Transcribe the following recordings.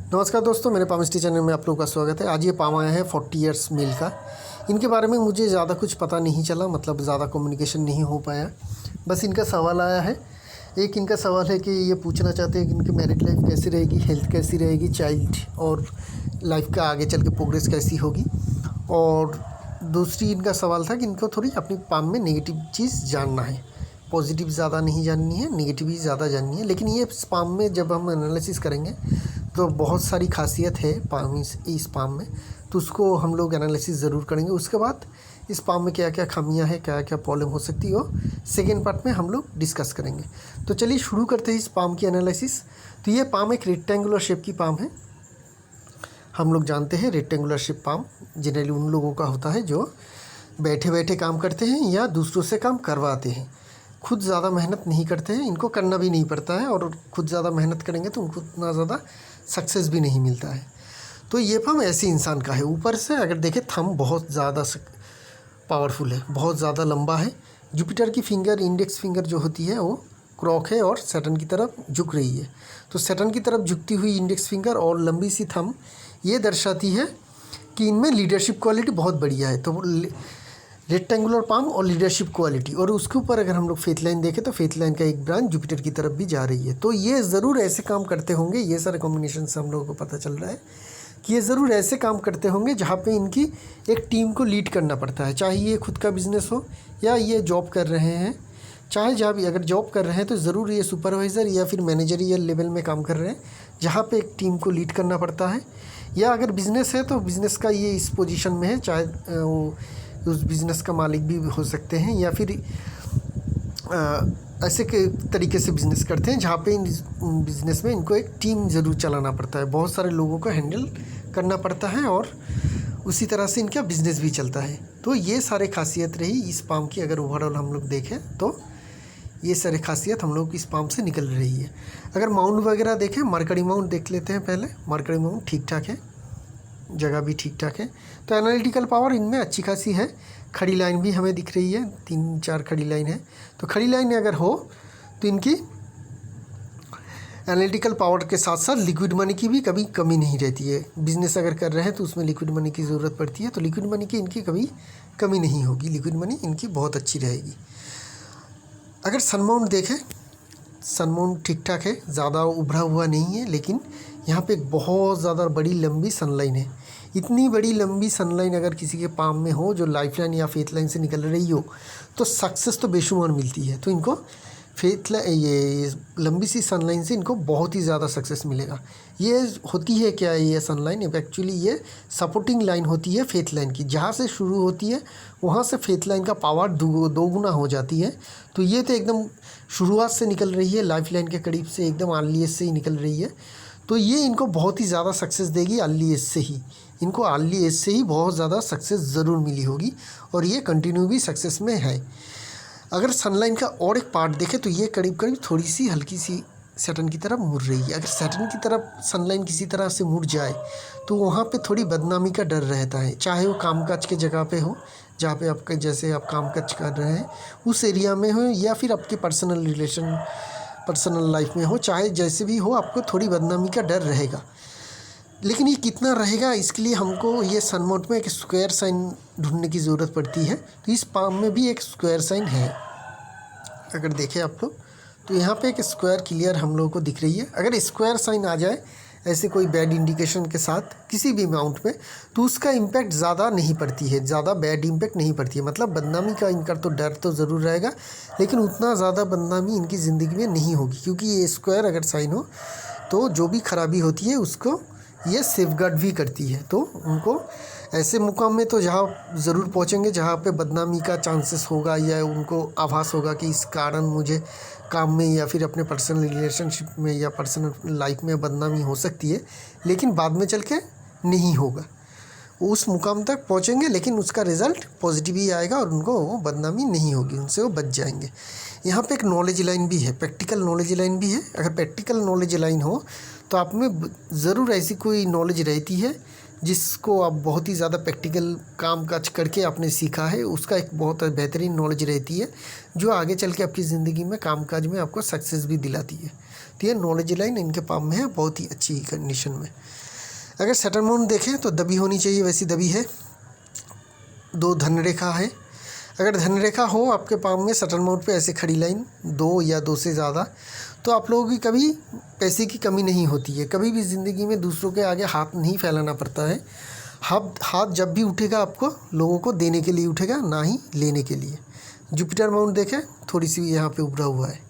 नमस्कार दोस्तों, मेरे पाम स्टी चैनल में आप लोगों का स्वागत है। आज ये पाम आया है 40 इयर्स मील का। इनके बारे में मुझे ज़्यादा कुछ पता नहीं चला, मतलब ज़्यादा कम्युनिकेशन नहीं हो पाया। बस इनका सवाल आया है। एक इनका सवाल है कि ये पूछना चाहते हैं कि इनकी मैरिड लाइफ कैसी रहेगी, हेल्थ कैसी रहेगी, चाइल्ड और लाइफ का आगे चल के प्रोग्रेस कैसी होगी। और दूसरी इनका सवाल था कि इनको थोड़ी अपनी पाम में नेगेटिव चीज़ जानना है, पॉजिटिव ज़्यादा नहीं जाननी है, नेगेटिव ही ज़्यादा जाननी है। लेकिन ये पाम में जब हम एनालिसिस करेंगे तो बहुत सारी खासियत है पाम इस पाम में, तो उसको हम लोग एनालिसिस ज़रूर करेंगे। उसके बाद इस पाम में क्या क्या खामियां हैं, क्या क्या प्रॉब्लम हो सकती है, वो सेकेंड पार्ट में हम लोग डिस्कस करेंगे। तो चलिए शुरू करते हैं इस पाम की एनालिसिस। तो ये पाम एक रेक्टेंगुलर शेप की पाम है। हम लोग जानते हैं रेक्टेंगुलर शेप पाम जनरली उन लोगों का होता है जो बैठे बैठे काम करते हैं या दूसरों से काम करवाते हैं। खुद ज़्यादा मेहनत नहीं करते हैं, इनको करना भी नहीं पड़ता है, और खुद ज़्यादा मेहनत करेंगे तो उनको उतना ज़्यादा सक्सेस भी नहीं मिलता है। तो ये पाम ऐसे इंसान का है। ऊपर से अगर देखें थंब बहुत ज़्यादा पावरफुल है, बहुत ज़्यादा लंबा है। जुपिटर की फिंगर, इंडेक्स फिंगर जो होती है वो क्रॉक है और सैटर्न की तरफ झुक रही है। तो सैटर्न की तरफ झुकती हुई इंडेक्स फिंगर और लंबी सी थंब ये दर्शाती है कि इनमें लीडरशिप क्वालिटी बहुत बढ़िया है। तो रेक्टेंगुलर पाम और लीडरशिप क्वालिटी, और उसके ऊपर अगर हम लोग फेथ लाइन देखें तो फेथ लाइन का एक ब्रांच जुपिटर की तरफ भी जा रही है। तो ये ज़रूर ऐसे काम करते होंगे, ये सारे कॉम्बिनेशन से हम लोगों को पता चल रहा है कि ये ज़रूर ऐसे काम करते होंगे जहाँ पे इनकी एक टीम को लीड करना पड़ता है। चाहे ये खुद का बिजनेस हो या ये जॉब कर रहे हैं, चाहे जहाँ भी अगर जॉब कर रहे हैं तो ज़रूर ये सुपरवाइज़र या फिर मैनेजरियल लेवल में काम कर रहे हैं जहाँ पे एक टीम को लीड करना पड़ता है। या अगर बिज़नेस है तो बिज़नेस का ये इस पोजीशन में है, चाहे वो उस बिज़नेस का मालिक भी हो सकते हैं या फिर ऐसे के तरीके से बिज़नेस करते हैं जहाँ पे बिज़नेस में इनको एक टीम ज़रूर चलाना पड़ता है, बहुत सारे लोगों को हैंडल करना पड़ता है और उसी तरह से इनका बिज़नेस भी चलता है। तो ये सारे खासियत रही इस पाम की। अगर ओवरऑल हम लोग देखें तो ये सारी खासियत हम लोग इस पाम से निकल रही है। अगर माउंट वगैरह देखें, मरकरी माउंट देख लेते हैं पहले। मरकरी माउंट ठीक ठाक है, जगह भी ठीक ठाक है। तो एनालिटिकल पावर इनमें अच्छी खासी है। खड़ी लाइन भी हमें दिख रही है, 3-4 खड़ी लाइन है। तो खड़ी लाइन अगर हो तो इनकी एनालिटिकल पावर के साथ साथ लिक्विड मनी की भी कभी कमी नहीं रहती है। बिजनेस अगर कर रहे हैं तो उसमें लिक्विड मनी की ज़रूरत पड़ती है, तो लिक्विड मनी की इनकी कभी कमी नहीं होगी, लिक्विड मनी इनकी बहुत अच्छी रहेगी। अगर सन माउंट देखें, सन माउंट ठीक ठाक है, ज़्यादा उभरा हुआ नहीं है, लेकिन यहाँ पे एक बहुत ज़्यादा बड़ी लंबी सनलाइन है। इतनी बड़ी लंबी सनलाइन अगर किसी के पाम में हो जो लाइफ लाइन या फेथ लाइन से निकल रही हो तो सक्सेस तो बेशुमार मिलती है। तो इनको फेथ लाइन, ये लंबी सी सनलाइन से इनको बहुत ही ज़्यादा सक्सेस मिलेगा। ये होती है क्या, ये सनलाइन एक्चुअली ये सपोर्टिंग लाइन होती है फेथ लाइन की। जहाँ से शुरू होती है वहाँ से फेथ लाइन का पावर दो गुना हो जाती है। तो ये तो एकदम शुरुआत से निकल रही है, लाइफ लाइन के करीब से एकदम अर्ली एज से ही निकल रही है। तो ये इनको बहुत ही ज़्यादा सक्सेस देगी अर्ली एज से ही। इनको अर्ली एज से ही बहुत ज़्यादा सक्सेस ज़रूर मिली होगी और ये कंटिन्यू भी सक्सेस में है। अगर सनलाइन का और एक पार्ट देखें तो ये करीब करीब थोड़ी सी हल्की सी सैटर्न की तरफ मुड़ रही है। अगर सैटर्न की तरफ सनलाइन किसी तरह से मुड़ जाए तो वहाँ पे थोड़ी बदनामी का डर रहता है, चाहे वो कामकाज के जगह पे हो, जहाँ पे आपके जैसे आप कामकाज कर रहे हैं उस एरिया में हो, या फिर आपके पर्सनल रिलेशन, पर्सनल लाइफ में हो, चाहे जैसे भी हो, आपको थोड़ी बदनामी का डर रहेगा। लेकिन ये कितना रहेगा, इसके लिए हमको ये सन माउंट में एक स्क्वायर साइन ढूंढने की ज़रूरत पड़ती है। तो इस पाम में भी एक स्क्वायर साइन है। अगर देखें आप लोग तो यहाँ पे एक स्क्वायर क्लियर हम लोगों को दिख रही है। अगर स्क्वायर साइन आ जाए ऐसे कोई बैड इंडिकेशन के साथ किसी भी माउंट में तो उसका इम्पैक्ट ज़्यादा नहीं पड़ती है, ज़्यादा बैड इम्पैक्ट नहीं पड़ती है। मतलब बदनामी का इनका तो डर तो ज़रूर रहेगा, लेकिन उतना ज़्यादा बदनामी इनकी ज़िंदगी में नहीं होगी, क्योंकि ये स्क्वायर अगर साइन हो तो जो भी खराबी होती है उसको ये सेफगार्ड भी करती है। तो उनको ऐसे मुकाम में तो जहाँ ज़रूर पहुँचेंगे जहाँ पे बदनामी का चांसेस होगा या उनको आभास होगा कि इस कारण मुझे काम में या फिर अपने पर्सनल रिलेशनशिप में या पर्सनल लाइफ में बदनामी हो सकती है, लेकिन बाद में चल के नहीं होगा। उस मुकाम तक पहुँचेंगे लेकिन उसका रिज़ल्ट पॉजिटिव ही आएगा और उनको वो बदनामी नहीं होगी, उनसे वो बच जाएंगे। यहाँ पे एक नॉलेज लाइन भी है, प्रैक्टिकल नॉलेज लाइन भी है। अगर प्रैक्टिकल नॉलेज लाइन हो तो आप में ज़रूर ऐसी कोई नॉलेज रहती है जिसको आप बहुत ही ज़्यादा प्रैक्टिकल काम काज करके आपने सीखा है, उसका एक बहुत बेहतरीन नॉलेज रहती है जो आगे चल के आपकी ज़िंदगी में काम काज में आपको सक्सेस भी दिलाती है। तो ये नॉलेज लाइन इनके पाम में है बहुत ही अच्छी कंडीशन में। अगर सेटल माउंट देखें तो दबी होनी चाहिए, वैसी दबी है। 2 धन रेखा है। अगर धन रेखा हो आपके पाम में सेटल माउंट पे ऐसे खड़ी लाइन 2 या 2 से ज़्यादा, तो आप लोगों की कभी पैसे की कमी नहीं होती है। कभी भी ज़िंदगी में दूसरों के आगे हाथ नहीं फैलाना पड़ता है। हाथ जब भी उठेगा आपको लोगों को देने के लिए उठेगा, ना ही लेने के लिए। जुपिटर माउंट देखें, थोड़ी सी यहाँ पे उभरा हुआ है,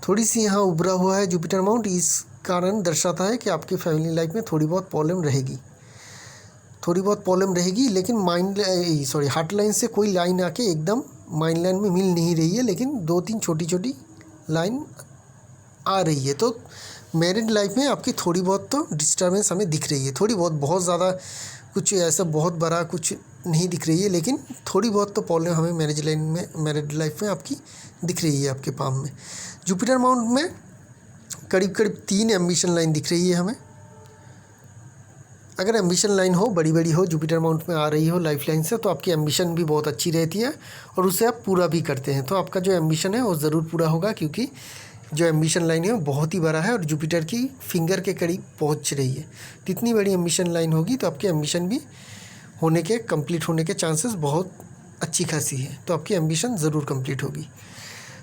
थोड़ी सी यहाँ उभरा हुआ है जुपिटर माउंट। इस कारण दर्शाता है कि आपकी फैमिली लाइफ में थोड़ी बहुत प्रॉब्लम रहेगी, थोड़ी बहुत प्रॉब्लम रहेगी। लेकिन हार्ट लाइन से कोई लाइन आके एकदम माइंड लाइन में मिल नहीं रही है, लेकिन 2-3 छोटी छोटी लाइन आ रही है। तो मैरिड लाइफ में आपकी थोड़ी बहुत तो डिस्टर्बेंस हमें दिख रही है, थोड़ी बहुत, बहुत ज़्यादा कुछ ऐसा बहुत बड़ा कुछ नहीं दिख रही है, लेकिन थोड़ी बहुत तो प्रॉब्लम हमें मैरिड लाइफ में आपकी दिख रही है आपके पाम में। जुपिटर माउंट में करीब 3 एम्बिशन लाइन दिख रही है हमें। अगर एम्बिशन लाइन हो, बड़ी बड़ी हो, जुपिटर माउंट में आ रही हो लाइफ लाइन से, तो आपकी एम्बिशन भी बहुत अच्छी रहती है और उसे आप पूरा भी करते हैं। तो आपका जो एम्बिशन है वो ज़रूर पूरा होगा, क्योंकि जो एम्बिशन लाइन है वो बहुत ही बड़ा है और जुपिटर की फिंगर के करीब पहुंच रही है। तो इतनी बड़ी एम्बिशन लाइन होगी तो आपकी एम्बिशन भी कंप्लीट होने के चांसेस बहुत अच्छी खासी है। तो आपकी एम्बिशन ज़रूर कंप्लीट होगी।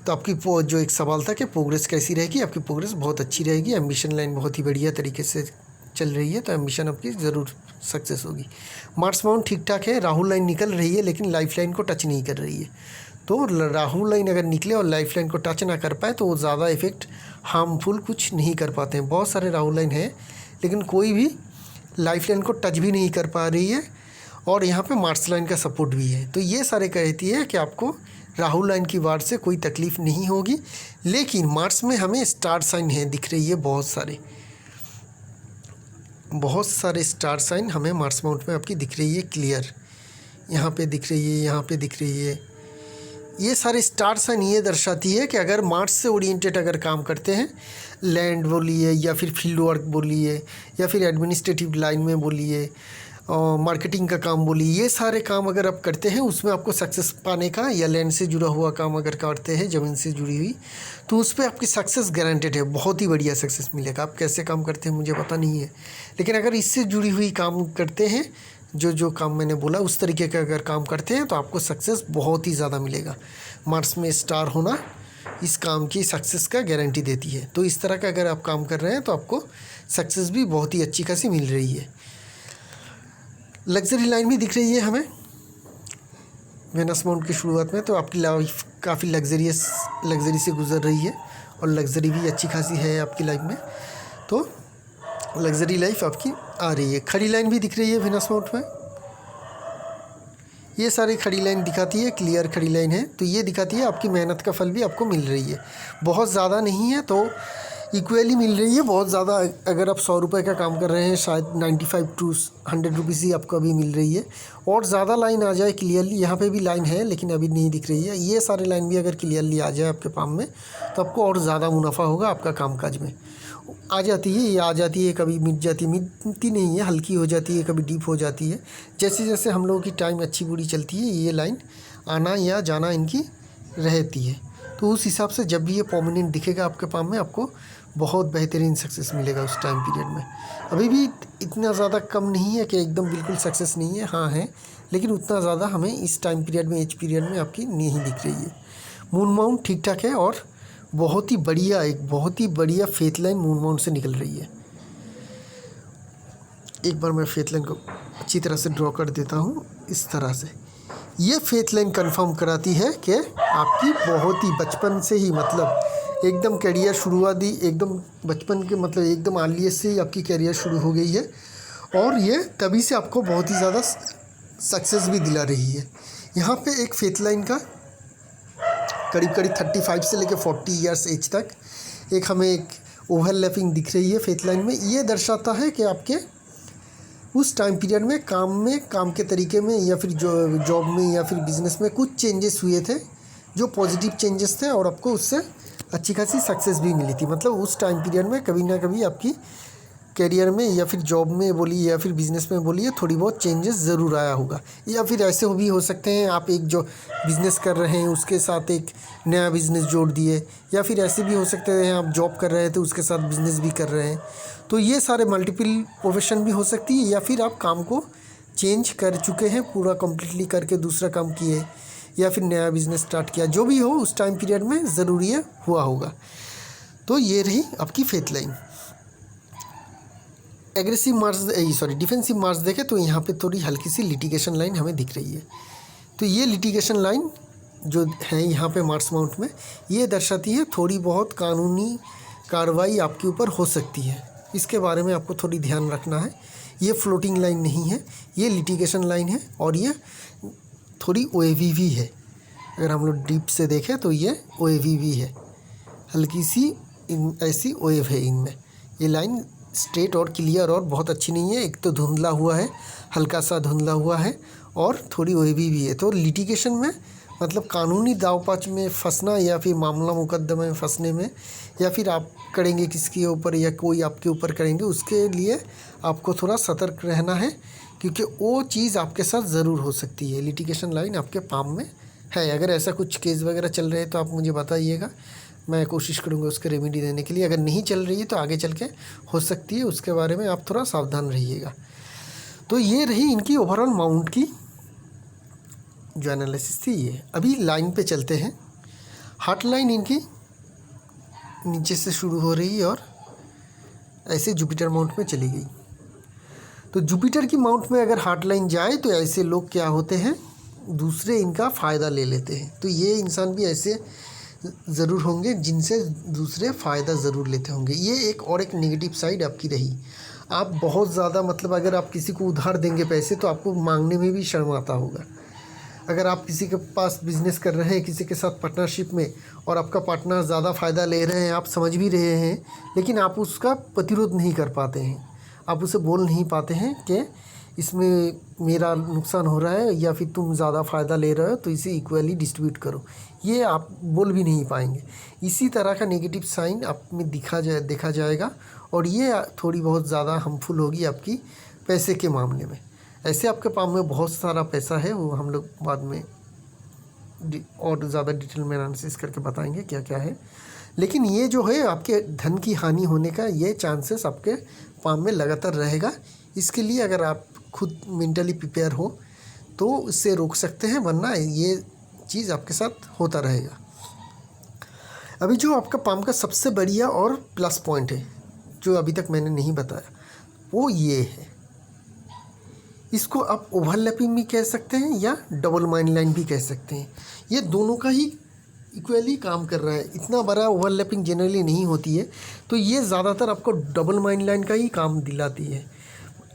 तो आपकी जो एक सवाल था कि प्रोग्रेस कैसी रहेगी, आपकी प्रोग्रेस बहुत अच्छी रहेगी। एम्बिशन लाइन बहुत ही बढ़िया तरीके से चल रही है, तो एम्बिशन आपकी ज़रूर सक्सेस होगी। मार्स माउंट ठीक ठाक है, राहु लाइन निकल रही है लेकिन लाइफ लाइन को टच नहीं कर रही है। तो राहु लाइन अगर निकले और लाइफ लाइन को टच ना कर पाए तो वो ज़्यादा इफेक्ट हार्मफुल कुछ नहीं कर पाते हैं। बहुत सारे राहु लाइन है लेकिन कोई भी लाइफ लाइन को टच भी नहीं कर पा रही है, और यहाँ पे मार्स लाइन का सपोर्ट भी है। तो ये सारे कहती है कि आपको राहु लाइन की वार से कोई तकलीफ़ नहीं होगी। लेकिन मार्स में हमें स्टार साइन है दिख रही है, बहुत सारे स्टार साइन हमें मार्स माउंट में आपकी दिख रही है क्लियर। यहाँ पे दिख रही है, यहाँ पे दिख रही है। ये सारे स्टार साइन ये दर्शाती है कि अगर मार्स से ओरिएंटेड अगर काम करते हैं, लैंड बोलिए या फिर फील्ड वर्क बोलिए या फिर एडमिनिस्ट्रेटिव लाइन में बोलिए, मार्केटिंग का काम बोलिए, ये सारे काम अगर आप करते हैं उसमें आपको सक्सेस पाने का, या लैंड से जुड़ा हुआ काम अगर करते हैं, ज़मीन से जुड़ी हुई, तो उस पर आपकी सक्सेस गारंटेड है, बहुत ही बढ़िया सक्सेस मिलेगा। आप कैसे काम करते हैं मुझे पता नहीं है, लेकिन अगर इससे जुड़ी हुई काम करते हैं, जो काम मैंने बोला उस तरीके का अगर काम करते हैं तो आपको सक्सेस बहुत ही ज़्यादा मिलेगा। मार्स में स्टार होना इस काम की सक्सेस का गारंटी देती है। तो इस तरह का अगर आप काम कर रहे हैं तो आपको सक्सेस भी बहुत ही अच्छी खासी मिल रही है। लग्जरी लाइन भी दिख रही है हमें वेनस माउंट की शुरुआत में, तो आपकी लाइफ काफ़ी लग्जरी से गुजर रही है और लग्जरी भी अच्छी खासी है आपकी लाइफ में। तो लग्जरी लाइफ आपकी आ रही है। खड़ी लाइन भी दिख रही है वेनस माउंट में, ये सारी खड़ी लाइन दिखाती है, क्लियर खड़ी लाइन है। तो ये दिखाती है आपकी मेहनत का फल भी आपको मिल रही है। बहुत ज़्यादा नहीं है तो इक्वली मिल रही है। बहुत ज़्यादा अगर आप 100 रुपये का काम कर रहे हैं, शायद 95 to 100 रुपीज़ ही आपको अभी मिल रही है। और ज़्यादा लाइन आ जाए क्लियरली, यहाँ पे भी लाइन है लेकिन अभी नहीं दिख रही है, ये सारे लाइन भी अगर क्लियरली आ जाए आपके पाम में तो आपको और ज़्यादा मुनाफा होगा आपका कामकाज में। आ जाती है, ये आ जाती है, कभी मिट जाती, मिटती नहीं है, हल्की हो जाती है, कभी डीप हो जाती है। जैसे जैसे हम लोगों की टाइम अच्छी बुरी चलती है, ये लाइन आना या जाना इनकी रहती है। तो उस हिसाब से जब भी ये परमानेंट दिखेगा आपके पाम में, आपको बहुत बेहतरीन सक्सेस मिलेगा उस टाइम पीरियड में। अभी भी इतना ज़्यादा कम नहीं है कि एकदम बिल्कुल सक्सेस नहीं है, हाँ है, लेकिन उतना ज़्यादा हमें इस टाइम पीरियड में, एज पीरियड में आपकी नहीं दिख रही है। मून माउंट ठीक ठाक है और बहुत ही बढ़िया फेथ लाइन मून माउंट से निकल रही है। एक बार मैं फेथ लाइन को अच्छी तरह से ड्रॉ कर देता हूँ इस तरह से। ये फेथ लाइन कंफर्म कराती है कि आपकी बहुत ही बचपन से ही, मतलब एकदम करियर शुरुआती एकदम बचपन के, मतलब एकदम आलियत से ही आपकी करियर शुरू हो गई है और ये तभी से आपको बहुत ही ज़्यादा सक्सेस भी दिला रही है। यहाँ पे एक फेथ लाइन का करीब 35 से लेकर 40 ईयर्स एज तक एक हमें एक ओवरलैपिंग दिख रही है फेथ लाइन में। ये दर्शाता है कि आपके उस टाइम पीरियड में काम के तरीके में या फिर जॉब में या फिर बिज़नेस में कुछ चेंजेस हुए थे जो पॉजिटिव चेंजेस थे और आपको उससे अच्छी खासी सक्सेस भी मिली थी। मतलब उस टाइम पीरियड में कभी ना कभी आपकी करियर में या फिर जॉब में बोलिए या फिर बिज़नेस में बोलिए थोड़ी बहुत चेंजेस ज़रूर आया होगा। या फिर ऐसे भी हो सकते हैं आप एक जो बिज़नेस कर रहे हैं उसके साथ एक नया बिज़नेस जोड़ दिए, या फिर ऐसे भी हो सकते हैं आप जॉब कर रहे थे तो उसके साथ बिज़नेस भी कर रहे हैं। तो ये सारे मल्टीपल प्रोफेशन भी हो सकती है, या फिर आप काम को चेंज कर चुके हैं पूरा कम्प्लीटली करके दूसरा काम किए, या फिर नया बिज़नेस स्टार्ट किया। जो भी हो उस टाइम पीरियड में ज़रूर ये हुआ होगा। तो ये रही आपकी faith line. Aggressive marks defensive marks देखें तो यहाँ पे थोड़ी हल्की सी लिटिगेशन लाइन हमें दिख रही है। तो ये लिटिगेशन लाइन जो है यहाँ पे मार्क्स माउंट में, ये दर्शाती है थोड़ी बहुत कानूनी कार्रवाई आपके ऊपर हो सकती है। इसके बारे में आपको थोड़ी ध्यान रखना है। ये फ्लोटिंग लाइन नहीं है, ये लिटिगेशन लाइन है और ये थोड़ी OAVV है। अगर हम लोग डीप से देखें तो ये OAVV है, हल्की सी ऐसी वेव है इनमें। ये लाइन स्ट्रेट और क्लियर और बहुत अच्छी नहीं है, एक तो धुंधला हुआ है, हल्का सा धुंधला हुआ है और थोड़ी OAVV भी है। तो लिटिगेशन में मतलब कानूनी दावपेच में फंसना या फिर मामला मुकदमे में फंसने में, या फिर आप करेंगे किसके ऊपर या कोई आपके ऊपर करेंगे, उसके लिए आपको थोड़ा सतर्क रहना है, क्योंकि वो चीज़ आपके साथ ज़रूर हो सकती है। लिटिगेशन लाइन आपके पाम में है। अगर ऐसा कुछ केस वगैरह चल रहे हैं तो आप मुझे बताइएगा, मैं कोशिश करूँगा उसके रेमेडी देने के लिए। अगर नहीं चल रही है तो आगे चल के हो सकती है, उसके बारे में आप थोड़ा सावधान रहिएगा। तो ये रही इनकी ओवरऑल माउंट की जो एनालिसिस थी। ये अभी लाइन पे चलते हैं। हार्ट लाइन इनकी नीचे से शुरू हो रही है और ऐसे जुपिटर माउंट में चली गई। तो जुपिटर की माउंट में अगर हार्ट लाइन जाए तो ऐसे लोग क्या होते हैं, दूसरे इनका फ़ायदा ले लेते हैं। तो ये इंसान भी ऐसे ज़रूर होंगे जिनसे दूसरे फ़ायदा ज़रूर लेते होंगे। ये एक नेगेटिव साइड आपकी रही। आप बहुत ज़्यादा मतलब अगर आप किसी को उधार देंगे पैसे तो आपको मांगने में भी शर्म आता होगा। अगर आप किसी के पास बिज़नेस कर रहे हैं किसी के साथ पार्टनरशिप में और आपका पार्टनर ज़्यादा फ़ायदा ले रहे हैं, आप समझ भी रहे हैं, लेकिन आप उसका प्रतिरोध नहीं कर पाते हैं। आप उसे बोल नहीं पाते हैं कि इसमें मेरा नुकसान हो रहा है या फिर तुम ज़्यादा फ़ायदा ले रहे हो तो इसे इक्वली डिस्ट्रीब्यूट करो, ये आप बोल भी नहीं पाएंगे। इसी तरह का नेगेटिव साइन आप में देखा जाएगा और ये थोड़ी बहुत ज़्यादा हार्मफुल होगी आपकी पैसे के मामले में। ऐसे आपके पास में बहुत सारा पैसा है, वो हम लोग बाद में और ज़्यादा डिटेल में एनालिसिस करके बताएंगे क्या क्या है। लेकिन ये जो है आपके धन की हानि होने का ये चांसेस आपके पाम में लगातार रहेगा। इसके लिए अगर आप खुद मेंटली प्रिपेयर हो तो इससे रोक सकते हैं, वरना ये चीज़ आपके साथ होता रहेगा। अभी जो आपका पाम का सबसे बढ़िया और प्लस पॉइंट है जो अभी तक मैंने नहीं बताया, वो ये है। इसको आप ओवरलैपिंग भी कह सकते हैं या डबल माइन लाइन भी कह सकते हैं। ये दोनों का ही इक्वली काम कर रहा है। इतना बड़ा ओवरलैपिंग जनरली नहीं होती है, तो ये ज़्यादातर आपको डबल माइन लाइन का ही काम दिलाती है।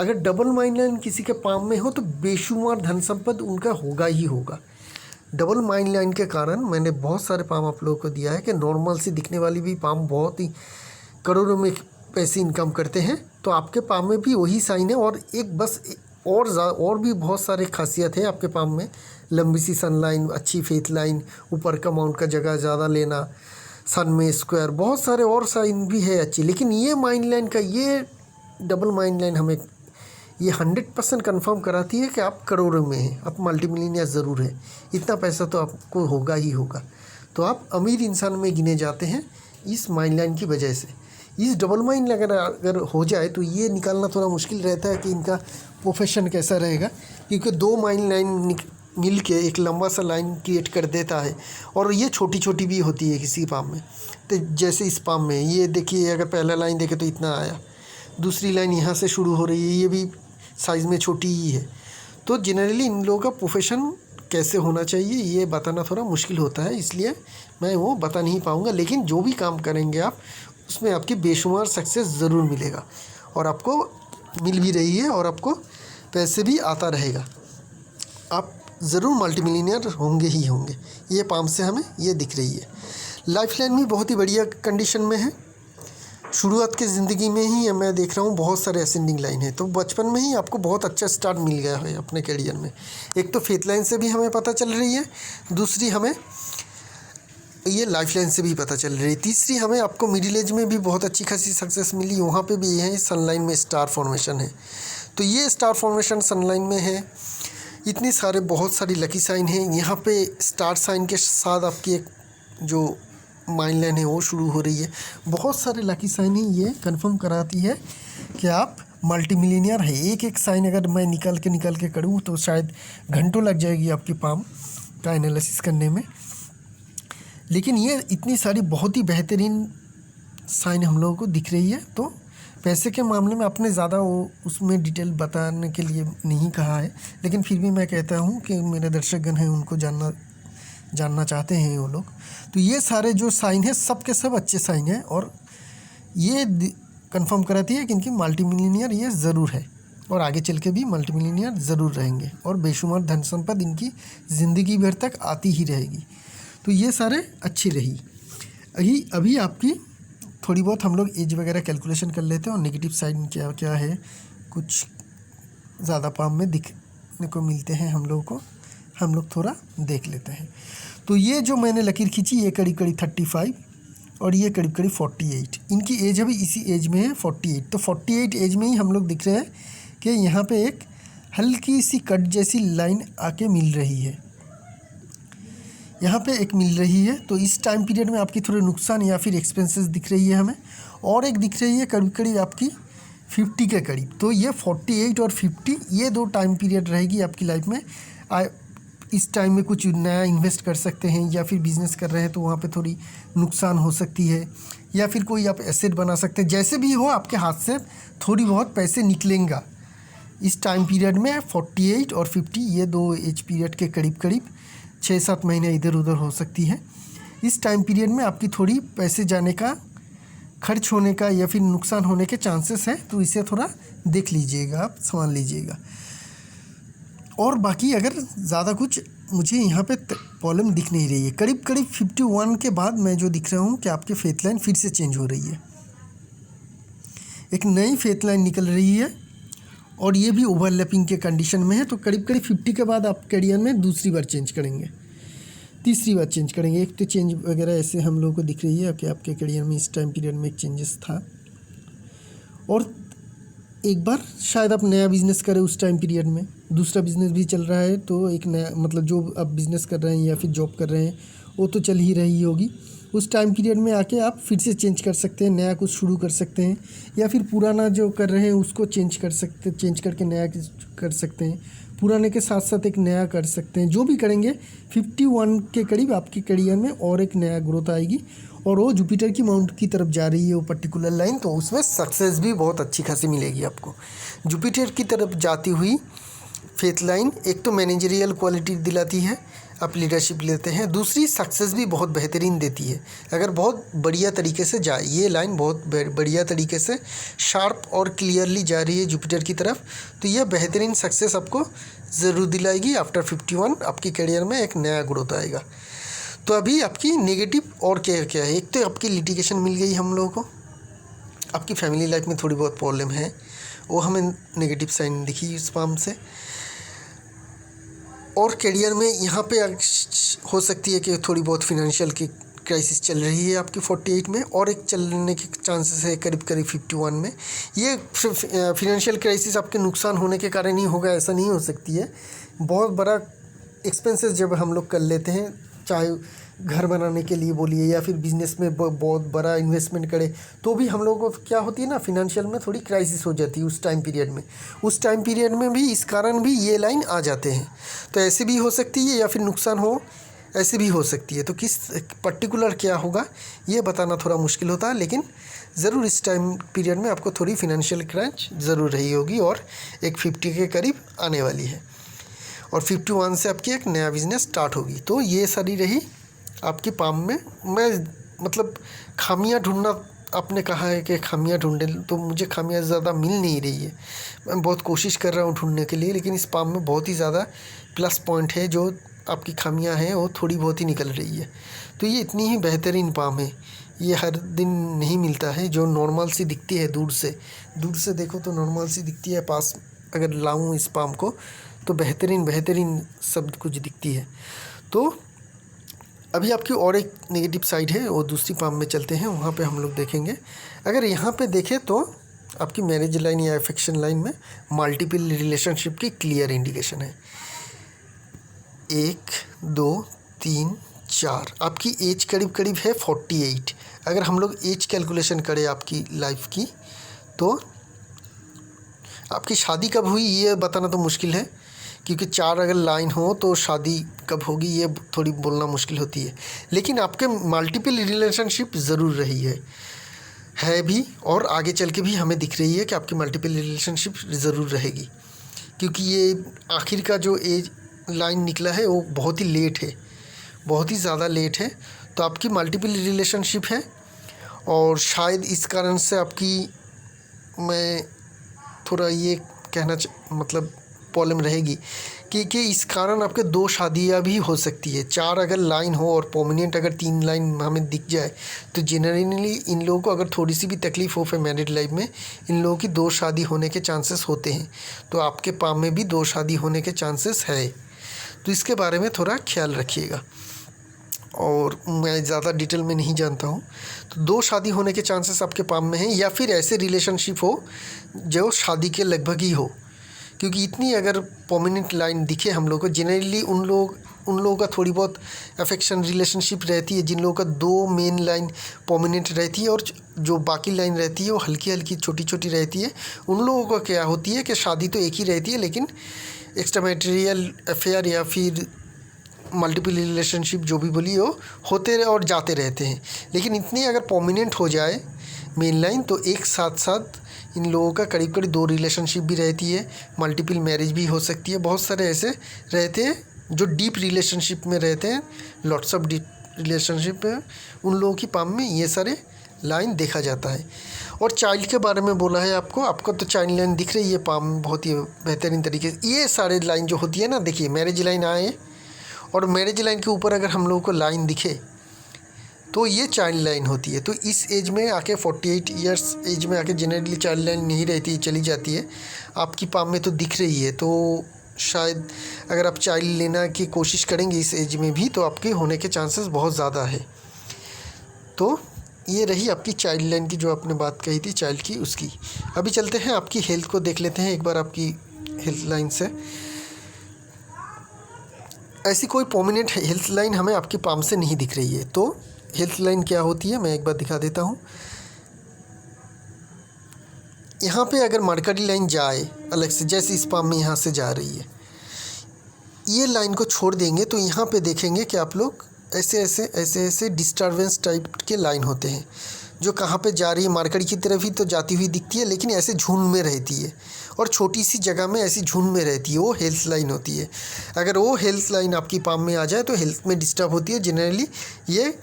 अगर डबल माइन लाइन किसी के पाम में हो तो बेशुमार धन संपद उनका होगा ही होगा। डबल माइन लाइन के कारण मैंने बहुत सारे पाम आप लोगों को दिया है कि नॉर्मल सी दिखने वाली भी पाम बहुत ही करोड़ों में पैसे इनकम करते हैं। तो आपके पाम में भी वही साइन है और एक बस और भी बहुत सारे खासियत है आपके पाम में। लंबी सी सन लाइन, अच्छी फेथ लाइन, ऊपर का माउंट का जगह ज़्यादा लेना, सन में स्क्वायर, बहुत सारे और साइन भी है अच्छी। लेकिन ये माइन लाइन का ये डबल माइन लाइन हमें ये 100% कन्फर्म कराती है कि आप करोड़ों में हैं, आप मल्टीमिलियनियर ज़रूर है। इतना पैसा तो आपको होगा ही होगा। तो आप अमीर इंसान में गिने जाते हैं इस माइन लाइन की वजह से। इस डबल माइन अगर हो जाए तो ये निकालना थोड़ा मुश्किल रहता है कि इनका प्रोफेशन कैसा रहेगा, क्योंकि दो माइन लाइन मिल के एक लंबा सा लाइन क्रिएट कर देता है और ये छोटी छोटी भी होती है किसी पाम में। तो जैसे इस पाम में ये देखिए, अगर पहला लाइन देखे तो इतना आया, दूसरी लाइन यहाँ से शुरू हो रही है, ये भी साइज़ में छोटी ही है। तो जनरली इन लोगों का प्रोफेशन कैसे होना चाहिए ये बताना थोड़ा मुश्किल होता है, इसलिए मैं वो बता नहीं पाऊँगा। लेकिन जो भी काम करेंगे आप उसमें आपकी बेशुमार सक्सेस ज़रूर मिलेगा और आपको मिल भी रही है और आपको पैसे भी आता रहेगा। आप ज़रूर मल्टीमिलियनियर होंगे ही होंगे। ये पाम से हमें ये दिख रही है। लाइफ लाइन भी बहुत ही बढ़िया कंडीशन में है। शुरुआत की ज़िंदगी में ही मैं देख रहा हूँ बहुत सारे असेंडिंग लाइन है, तो बचपन में ही आपको बहुत अच्छा स्टार्ट मिल गया है अपने करियर में। एक तो फेथ लाइन से भी हमें पता चल रही है, दूसरी हमें ये लाइफ लाइन से भी पता चल रही है। तीसरी, हमें आपको मिडिल एज में भी बहुत अच्छी खासी सक्सेस मिली, वहाँ पे भी ये है सनलाइन में स्टार फॉर्मेशन है। तो ये स्टार फॉर्मेशन सनलाइन में है। इतनी सारे बहुत सारी लकी साइन हैं। यहाँ पे स्टार साइन के साथ आपकी एक जो माइंड लाइन है वो शुरू हो रही है। बहुत सारे लकी साइन है, ये कंफर्म कराती है कि आप मल्टी मिलीनियर है। एक एक साइन अगर मैं निकाल के करूँ तो शायद घंटों लग जाएगी आपकी पाम का एनालिसिस करने में। लेकिन ये इतनी सारी बहुत ही बेहतरीन साइन हम लोगों को दिख रही है। तो पैसे के मामले में आपने ज़्यादा वो उसमें डिटेल बताने के लिए नहीं कहा है, लेकिन फिर भी मैं कहता हूँ कि मेरे दर्शकगण हैं उनको जानना चाहते हैं वो लोग। तो ये सारे जो साइन है सब के सब अच्छे साइन हैं और ये कंफर्म कराती है कि इनकी मल्टी मिलीनियर ये ज़रूर है और आगे चल के भी मल्टी मिलीनियर ज़रूर रहेंगे और बेशुमार धन संपद इनकी ज़िंदगी भर तक आती ही रहेगी। तो ये सारे अच्छी रही। अभी आपकी थोड़ी बहुत हम लोग एज वगैरह कैलकुलेशन कर लेते हैं और नेगेटिव साइड क्या क्या है, कुछ ज़्यादा पाम में दिखने को मिलते हैं हम लोगों को, हम लोग थोड़ा देख लेते हैं। तो ये जो मैंने लकीर खींची ये करीब 35 और ये करीब 48। इनकी एज अभी इसी एज में है 48। तो 48 एज में ही हम लोग दिख रहे हैं कि यहाँ पे एक हल्की सी कट जैसी लाइन आके मिल रही है, यहाँ पे एक मिल रही है। तो इस टाइम पीरियड में आपकी थोड़े नुकसान या फिर एक्सपेंसेस दिख रही है हमें, और एक दिख रही है करीब करीब आपकी 50 के करीब। तो ये 48 और 50 ये दो टाइम पीरियड रहेगी आपकी लाइफ में। इस टाइम में कुछ नया इन्वेस्ट कर सकते हैं या फिर बिज़नेस कर रहे हैं तो वहाँ पे थोड़ी नुकसान हो सकती है, या फिर कोई आप एसेट बना सकते हैं। जैसे भी हो आपके हाथ से थोड़ी बहुत पैसे निकलेंगे इस टाइम पीरियड में। 48 और 50 ये दो एज पीरियड के करीब करीब 6-7 महीने इधर उधर हो सकती है। इस टाइम पीरियड में आपकी थोड़ी पैसे जाने का, खर्च होने का या फिर नुकसान होने के चांसेस हैं, तो इसे थोड़ा देख लीजिएगा, आप संभाल लीजिएगा। और बाकी अगर ज़्यादा कुछ मुझे यहाँ पे प्रॉब्लम दिख नहीं रही है। करीब करीब 51 के बाद मैं जो दिख रहा हूँ कि आपके फेथ लाइन फिर से चेंज हो रही है, एक नई फेथ लाइन निकल रही है और ये भी ओवरलैपिंग के कंडीशन में है। तो करीब करीब 50 के बाद आप करियर में दूसरी बार चेंज करेंगे, तीसरी बार चेंज करेंगे। एक तो चेंज वगैरह ऐसे हम लोगों को दिख रही है कि आपके करियर में इस टाइम पीरियड में एक चेंजेस था, और एक बार शायद आप नया बिज़नेस करें उस टाइम पीरियड में, दूसरा बिज़नेस भी चल रहा है तो एक नया, मतलब जो आप बिज़नेस कर रहे हैं या फिर जॉब कर रहे हैं वो तो चल ही रही होगी। उस टाइम पीरियड में आके आप फिर से चेंज कर सकते हैं, नया कुछ शुरू कर सकते हैं, या फिर पुराना जो कर रहे हैं उसको चेंज करके नया कर सकते हैं, पुराने के साथ साथ एक नया कर सकते हैं। जो भी करेंगे 51 के करीब आपके करियर में और एक नया ग्रोथ आएगी, और वो जुपिटर की माउंट की तरफ जा रही है वो पर्टिकुलर लाइन, तो उसमें सक्सेस भी बहुत अच्छी खासी मिलेगी आपको। जुपिटर की तरफ जाती हुई फेथ लाइन एक तो मैनेजरियल क्वालिटी दिलाती है, आप लीडरशिप लेते हैं, दूसरी सक्सेस भी बहुत बेहतरीन देती है अगर बहुत बढ़िया तरीके से जाए। ये लाइन बहुत बढ़िया तरीके से शार्प और क्लियरली जा रही है जुपिटर की तरफ, तो यह बेहतरीन सक्सेस आपको ज़रूर दिलाएगी। आफ्टर 51 आपकी करियर में एक नया ग्रोथ आएगा। तो अभी आपकी नेगेटिव और क्या क्या है, एक तो आपकी लिटिगेशन मिल गई हम लोगों को, आपकी फैमिली लाइफ में थोड़ी बहुत प्रॉब्लम है, वो हमें नेगेटिव साइन दिखी इस पाम से। और करियर में यहाँ पे हो सकती है कि थोड़ी बहुत फिनेंशियल की क्राइसिस चल रही है आपकी 48 में, और एक चलने के चांसेस है करीब करीब 51 में। ये फिनेंशियल क्राइसिस आपके नुकसान होने के कारण ही होगा, ऐसा नहीं हो सकती है। बहुत बड़ा एक्सपेंसेस जब हम लोग कर लेते हैं, चाहे घर बनाने के लिए बोलिए या फिर बिज़नेस में बहुत बड़ा इन्वेस्टमेंट करें, तो भी हम लोगों को क्या होती है ना, फिनेंशियल में थोड़ी क्राइसिस हो जाती है उस टाइम पीरियड में। उस टाइम पीरियड में भी इस कारण भी ये लाइन आ जाते हैं। तो ऐसे भी हो सकती है या फिर नुकसान हो, ऐसे भी हो सकती है। तो किस पर्टिकुलर क्या होगा ये बताना थोड़ा मुश्किल होता है, लेकिन ज़रूर इस टाइम पीरियड में आपको थोड़ी फिनेंशियल क्रंच ज़रूर रही होगी, और एक 50 के करीब आने वाली है, और 51 से आपकी एक नया बिज़नेस स्टार्ट होगी। तो ये सारी रही आपकी पाम में। मैं मतलब खामियां ढूंढना, आपने कहा है कि खामियां ढूंढे, तो मुझे खामियां ज़्यादा मिल नहीं रही है। मैं बहुत कोशिश कर रहा हूँ ढूंढने के लिए, लेकिन इस पाम में बहुत ही ज़्यादा प्लस पॉइंट है। जो आपकी खामियां हैं वो थोड़ी बहुत ही निकल रही है। तो ये इतनी ही बेहतरीन पाम है, ये हर दिन नहीं मिलता है। जो नॉर्मल सी दिखती है दूर से देखो तो नॉर्मल सी दिखती है, पास अगर लाऊं इस पाम को तो बेहतरीन सब कुछ दिखती है। तो अभी आपकी और एक नेगेटिव साइड है, वो दूसरी पाम में चलते हैं, वहाँ पे हम लोग देखेंगे। अगर यहाँ पे देखें तो आपकी मैरिज लाइन या अफेक्शन लाइन में मल्टीपल रिलेशनशिप की क्लियर इंडिकेशन है। 1 2 3 4, आपकी एज करीब करीब है 48। अगर हम लोग एज कैलकुलेशन करें आपकी लाइफ की, तो आपकी शादी कब हुई ये बताना तो मुश्किल है, क्योंकि 4 अगर लाइन हो तो शादी कब होगी ये थोड़ी बोलना मुश्किल होती है। लेकिन आपके मल्टीपल रिलेशनशिप ज़रूर रही है भी, और आगे चल के भी हमें दिख रही है कि आपकी मल्टीपल रिलेशनशिप ज़रूर रहेगी, क्योंकि ये आखिर का जो एज लाइन निकला है वो बहुत ही लेट है, बहुत ही ज़्यादा लेट है। तो आपकी मल्टीपल रिलेशनशिप है, और शायद इस कारण से आपकी, मैं थोड़ा ये कहना मतलब प्रॉब्लम रहेगी कि इस कारण आपके 2 शादियाँ भी हो सकती है। 4 अगर लाइन हो और परमानेंट अगर 3 लाइन हमें दिख जाए, तो जनरली इन लोगों को अगर थोड़ी सी भी तकलीफ़ हो फिर मैरिड लाइफ में, इन लोगों की 2 शादी होने के चांसेस होते हैं। तो आपके पाम में भी 2 शादी होने के चांसेस है, तो इसके बारे में थोड़ा ख्याल रखिएगा। और मैं ज़्यादा डिटेल में नहीं जानता हूँ, तो 2 शादी होने के चांसेस आपके पाम में हैं, या फिर ऐसे रिलेशनशिप हो जो शादी के लगभग ही हो। क्योंकि इतनी अगर परमानेंट लाइन दिखे हम लोग को, जनरली उन लोगों का थोड़ी बहुत अफेक्शन रिलेशनशिप रहती है जिन लोगों का 2 मेन लाइन परमानेंट रहती है, और जो बाकी लाइन रहती है वो हल्की हल्की छोटी छोटी रहती है। उन लोगों का क्या होती है कि शादी तो एक ही रहती है, लेकिन एक्स्ट्रा मैरिटल अफेयर या फिर मल्टीपल रिलेशनशिप जो भी बोलिए वो होते और जाते रहते हैं। लेकिन इतनी अगर परमानेंट हो जाए मेन लाइन, तो एक साथ साथ इन लोगों का करीब करीब 2 रिलेशनशिप भी रहती है, मल्टीपल मैरिज भी हो सकती है। बहुत सारे ऐसे रहते हैं जो डीप रिलेशनशिप में रहते हैं, लॉट्स ऑफ डीप रिलेशनशिप में, उन लोगों की पाम में ये सारे लाइन देखा जाता है। और चाइल्ड के बारे में बोला है आपको तो चाइल्ड लाइन दिख रही है पाम बहुत ही बेहतरीन तरीके से। ये सारे लाइन जो होती है ना, देखिए मैरिज लाइन आए, और मैरिज लाइन के ऊपर अगर हम लोगों को लाइन दिखे तो ये चाइल्ड लाइन होती है। तो इस एज में आके 48 इयर्स एज में आके जनरली चाइल्ड लाइन नहीं रहती है, चली जाती है। आपकी पाम में तो दिख रही है, तो शायद अगर आप चाइल्ड लेना की कोशिश करेंगे इस एज में भी, तो आपके होने के चांसेस बहुत ज़्यादा है। तो ये रही आपकी चाइल्ड लाइन की जो आपने बात कही थी चाइल्ड की, उसकी। अभी चलते हैं आपकी हेल्थ को देख लेते हैं एक बार आपकी हेल्थ लाइन से। ऐसी कोई परमानेंट हेल्थ लाइन हमें आपकी पाम से नहीं दिख रही है। तो हेल्थ लाइन क्या होती है मैं एक बार दिखा देता हूँ। यहाँ पे अगर मरकरी लाइन जाए अलग से, जैसे इस पाम में यहाँ से जा रही है, ये लाइन को छोड़ देंगे तो यहाँ पे देखेंगे कि आप लोग ऐसे डिस्टर्बेंस टाइप के लाइन होते हैं, जो कहाँ पे जा रही है, मरकरी की तरफ ही तो जाती हुई दिखती है, लेकिन ऐसे झुंड में रहती है, और छोटी सी जगह में ऐसी झुंड में रहती है, वो हेल्थ लाइन होती है। अगर वो हेल्थ लाइन आपकी पाम में आ जाए तो हेल्थ में डिस्टर्ब होती है। जनरली ये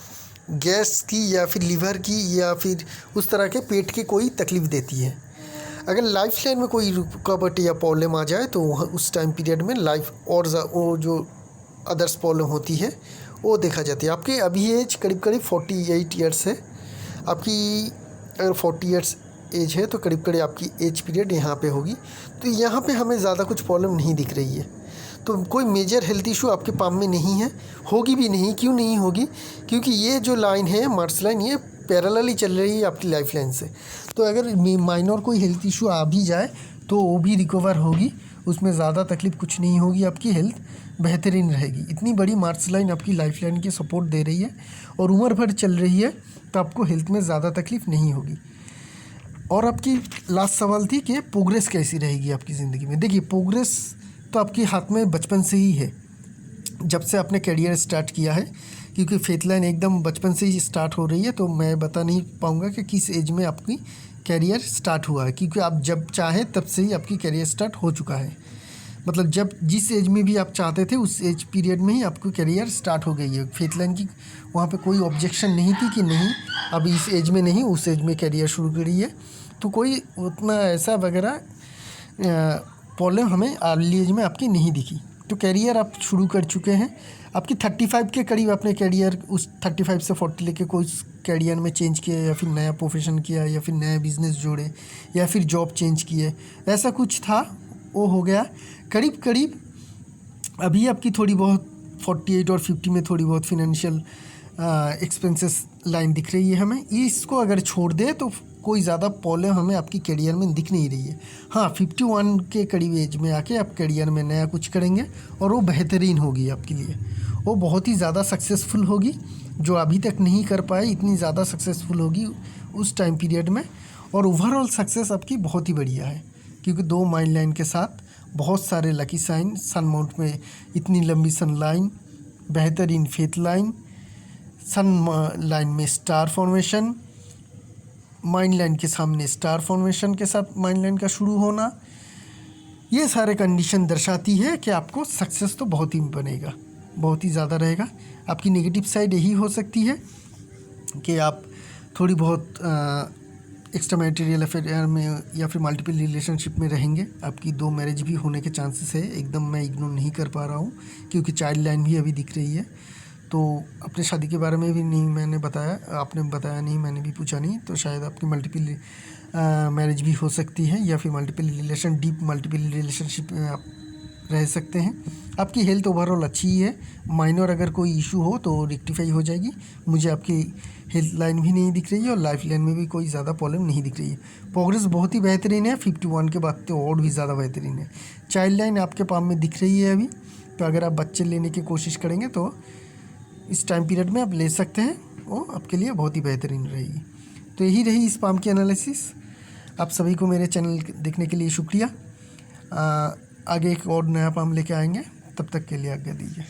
गैस की या फिर लीवर की या फिर उस तरह के पेट के कोई तकलीफ़ देती है। अगर लाइफ लाइन में कोई रुकावट या प्रॉब्लम आ जाए तो उस टाइम पीरियड में लाइफ और वो जो अदर्स प्रॉब्लम होती है वो देखा जाती है। आपके अभी एज करीब करीब 48 ईयर्स है आपकी। अगर 40 ईयर्स एज है तो करीब करीब आपकी एज पीरियड यहाँ पे होगी। तो यहाँ पे हमें ज़्यादा कुछ प्रॉब्लम नहीं दिख रही है, तो कोई मेजर हेल्थ इशू आपके पाम में नहीं है, होगी भी नहीं। क्यों नहीं होगी? क्योंकि ये जो लाइन है मार्स लाइन, ये पैरेलली चल रही है आपकी लाइफ लाइन से। तो अगर माइनर कोई हेल्थ इशू आ भी जाए तो वो भी रिकवर होगी, उसमें ज़्यादा तकलीफ़ कुछ नहीं होगी, आपकी हेल्थ बेहतरीन रहेगी। इतनी बड़ी मार्स लाइन आपकी लाइफ लाइन की सपोर्ट दे रही है और उम्र भर चल रही है, तो आपको हेल्थ में ज़्यादा तकलीफ़ नहीं होगी। और आपकी लास्ट सवाल थी कि प्रोग्रेस कैसी रहेगी आपकी ज़िंदगी में। देखिए प्रोग्रेस तो आपके हाथ में बचपन से ही है, जब से आपने करियर स्टार्ट किया है, क्योंकि फेथ लाइन एकदम बचपन से ही स्टार्ट हो रही है। तो मैं बता नहीं पाऊँगा कि किस एज में आपकी करियर स्टार्ट हुआ है, क्योंकि आप जब चाहें तब से ही आपकी करियर स्टार्ट हो चुका है। मतलब जब जिस एज में भी आप चाहते थे उस एज पीरियड में ही आपकी करियर स्टार्ट हो गई है। फेथ लाइन की वहाँ पे कोई ऑब्जेक्शन नहीं थी कि नहीं अब इस एज में नहीं उस एज में करियर शुरू करी है। तो कोई उतना ऐसा वगैरह प्रॉब्लम हमें अर्ली एज में आपकी नहीं दिखी। तो करियर आप शुरू कर चुके हैं, आपकी 35 के करीब अपने करियर उस 35 से 40 लेके कोई करियर में चेंज किया, या फिर नया प्रोफेशन किया, या फिर नया बिजनेस जोड़े, या फिर जॉब चेंज किए, ऐसा कुछ था वो हो गया। करीब करीब अभी आपकी थोड़ी बहुत 48 और 50 में थोड़ी बहुत फिनेंशियल एक्सपेंसेस लाइन दिख रही है हमें। इसको अगर छोड़ दे तो कोई ज़्यादा प्रॉब्लम हमें आपकी करियर में दिख नहीं रही है। हाँ, 51 के करीब एज में आके आप करियर में नया कुछ करेंगे और वो बेहतरीन होगी आपके लिए, वो बहुत ही ज़्यादा सक्सेसफुल होगी। जो अभी तक नहीं कर पाए इतनी ज़्यादा सक्सेसफुल होगी उस टाइम पीरियड में। और ओवरऑल सक्सेस आपकी बहुत ही बढ़िया है, क्योंकि 2 माइल लाइन के साथ बहुत सारे लकी साइन, सन माउंट में इतनी लंबी सन लाइन, बेहतरीन फेथ लाइन, सन लाइन में स्टार फॉर्मेशन, माइंड लाइन के सामने स्टार फॉर्मेशन के साथ माइंड लाइन का शुरू होना, ये सारे कंडीशन दर्शाती है कि आपको सक्सेस तो बहुत ही बनेगा, बहुत ही ज़्यादा रहेगा। आपकी नेगेटिव साइड यही हो सकती है कि आप थोड़ी बहुत एक्स्ट्रा मैरिटल अफेयर में या फिर मल्टीपल रिलेशनशिप में रहेंगे। आपकी 2 मैरिज भी होने के चांसेस है, एकदम मैं इग्नोर नहीं कर पा रहा हूँ, क्योंकि चाइल्ड लाइन भी अभी दिख रही है। तो अपने शादी के बारे में भी नहीं मैंने बताया, आपने बताया नहीं, मैंने भी पूछा नहीं, तो शायद आपकी मल्टीपल मैरिज भी हो सकती है, या फिर multiple relation, deep multiple relationship में आप रह सकते हैं। आपकी हेल्थ ओवरऑल अच्छी ही है, माइनर अगर कोई इशू हो तो रेक्टिफाई हो जाएगी। मुझे आपकी हेल्थ लाइन भी नहीं दिख रही है और लाइफ लाइन में भी कोई ज़्यादा प्रॉब्लम नहीं दिख रही है। प्रोग्रेस बहुत ही बेहतरीन है, 51 के बाद तो और भी ज़्यादा बेहतरीन है। चाइल्ड लाइन आपके पाम में दिख रही है अभी, तो अगर आप बच्चे लेने की कोशिश करेंगे तो इस टाइम पीरियड में आप ले सकते हैं, वो आपके लिए बहुत ही बेहतरीन रहेगी। तो यही रही इस पाम की एनालिसिस। आप सभी को मेरे चैनल देखने के लिए शुक्रिया। आगे एक और नया पाम लेके आएंगे, तब तक के लिए आज्ञा दीजिए।